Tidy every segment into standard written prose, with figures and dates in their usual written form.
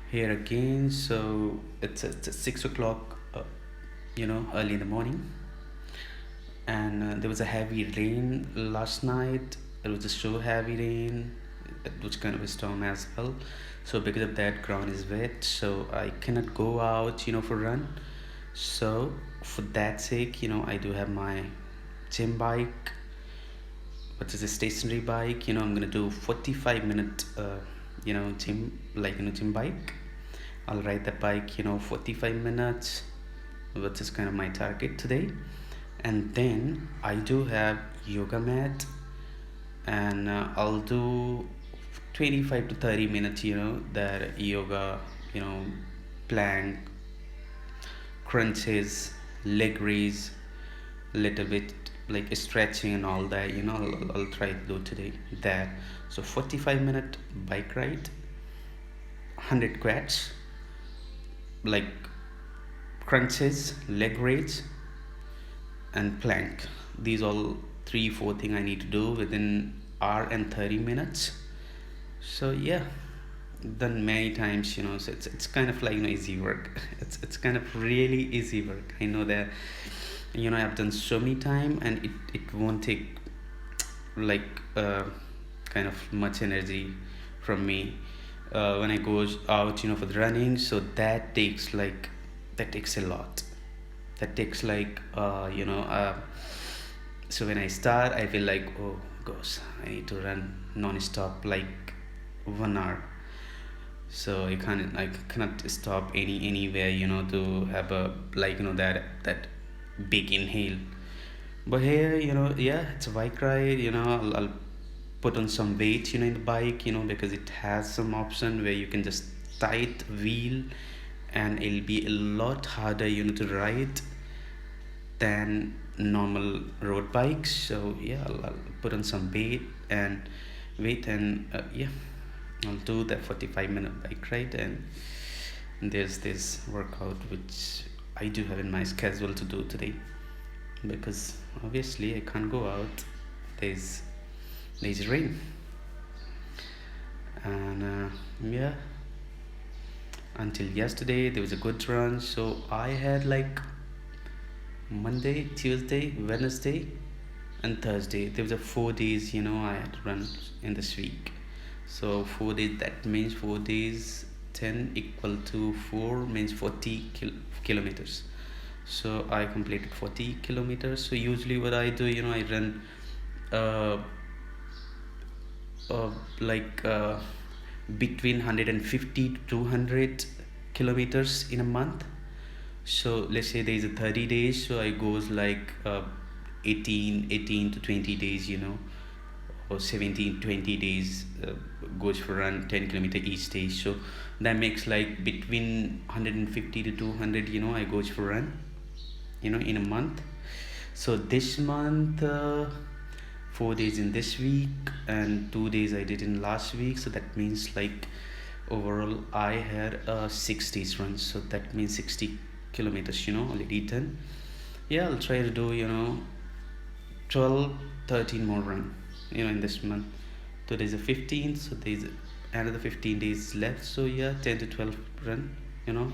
Here again. So it's 6 o'clock, early in the morning, and there was a heavy rain last night. It was a so heavy rain. It was kind of a storm as well. So because of that, ground is wet. So I cannot go out, for run. So for that sake, I do have my gym bike, which is a stationary bike. I'm gonna do 45 minute, gym bike. I'll ride the bike, 45 minutes, which is kind of my target today. And then I do have yoga mat, and I'll do 25 to 30 minutes, that yoga, you know, plank, crunches, leg raise, little bit like stretching and all that, I'll try to do today that. So 45-minute bike ride, 100 quads, like crunches, leg raise, and plank. These all three four thing I need to do within hour and 30 minutes. So yeah, done many times, so it's kind of like, easy work. It's kind of really easy work. I know that, I've done so many time, and it won't take like kind of much energy from me when I go out, for the running. So that takes a lot. That takes like so when I start, I feel like, oh gosh, I need to run non-stop like 1 hour. So I cannot stop anywhere, to have a, like, that big inhale. But here, yeah, it's a bike ride. I'll put on some weight, in the bike, because it has some option where you can just tight wheel, and it'll be a lot harder, to ride than normal road bikes. So yeah, I'll put on some weight, and yeah, I'll do that 45-minute bike ride. And there's this workout which I do have in my schedule to do today, because obviously I can't go out. There's there's rain, and yeah, until yesterday there was a good run. So I had like Monday, Tuesday, Wednesday, and Thursday. There was a 4 days, I had to run in this week. So 4 days, that means 4 days, 10 equal to 4 means 40 kilometers. So I completed 40 kilometers. So usually what I do, I run uh, like between 150 to 200 kilometers in a month. So let's say there is a 30 days, so I goes like 18 to 20 days, or 17 20 days, goes for run 10 kilometer each day. So that makes like between 150 to 200, I goes for run, in a month. So this month, 4 days in this week, and 2 days I did in last week. So that means like overall I had a 6 days run. So that means 60 kilometers, already done. Yeah, I'll try to do, 12 13 more run, in this month. Today's the 15th, so there's another 15 days left. So yeah, 10 to 12 run,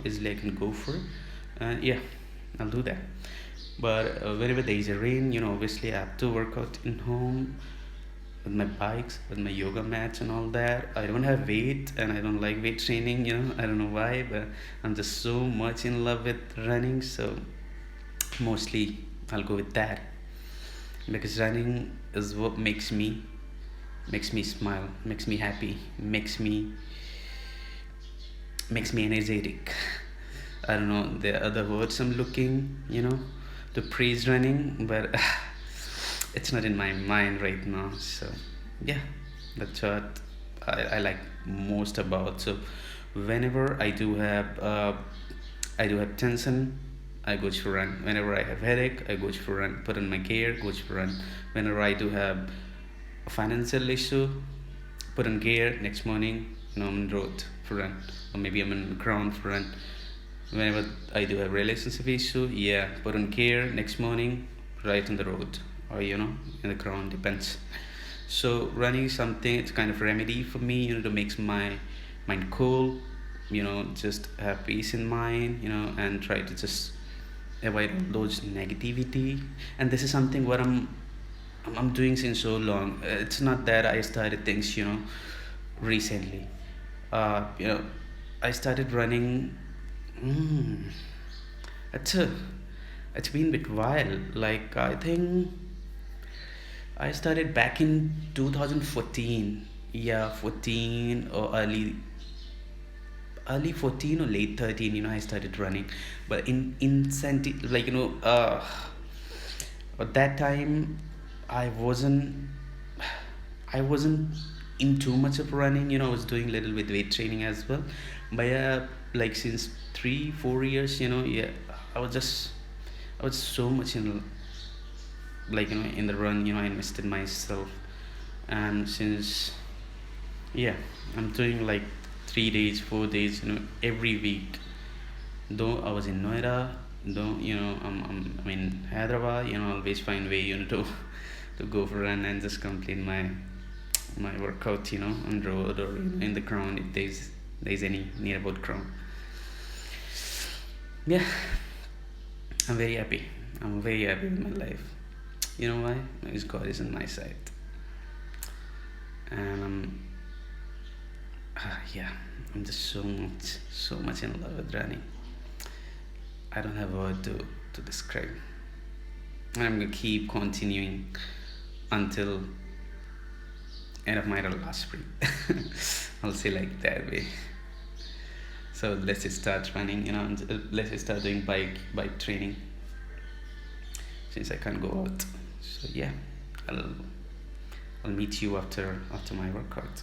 is like I can go for. And yeah, I'll do that. But whenever there is a rain, obviously I have to work out in home with my bikes, with my yoga mats and all that. I don't have weight, and I don't like weight training, I don't know why, but I'm just so much in love with running. So mostly I'll go with that, because running is what makes me smile, makes me happy, makes me energetic. I don't know the other words I'm looking, to praise running, but it's not in my mind right now. So yeah, that's what I like most about. So whenever I do have tension, I go for run. Whenever I have headache, I go for run. Put on my gear, go for run. Whenever I do have a financial issue, put on gear. Next morning, I'm on road for run, or maybe I'm on ground for run. Whenever I do have relationship issue, yeah, put on gear. Next morning, right on the road, or in the ground, depends. So running is something, it's kind of remedy for me, to make my mind cool, just have peace in mind, and try to just avoid all those negativity. And this is something what I'm doing since so long. It's not that I started things, recently. uh you know I started running. mm, it's a it's been a bit while, like I think I started back in 2014. Yeah, 14 or early 14 or late 13. I started running. But like, at that time I wasn't I wasn't in too much of running. I was doing a little bit weight training as well. But yeah, like since 3 4 years, yeah, I was just I was so much in, like, in the run. I invested myself. And since, yeah, I'm doing like 3 days, 4 days, every week. Though I was in Noida, though, I'm in Hyderabad, always find way, to go for a run and just complete my workout, on the road or in the ground if there's any nearby ground. Yeah, I'm very happy. I'm very happy with my life. You know why? Because God is on my side. And yeah, I'm just so much in love with running. I don't have a word to describe. And I'm gonna keep continuing until end of my last breath. I'll say like that way. So let's just start running, and let's just start doing bike training since I can't go out. So yeah, I'll meet you after my workout.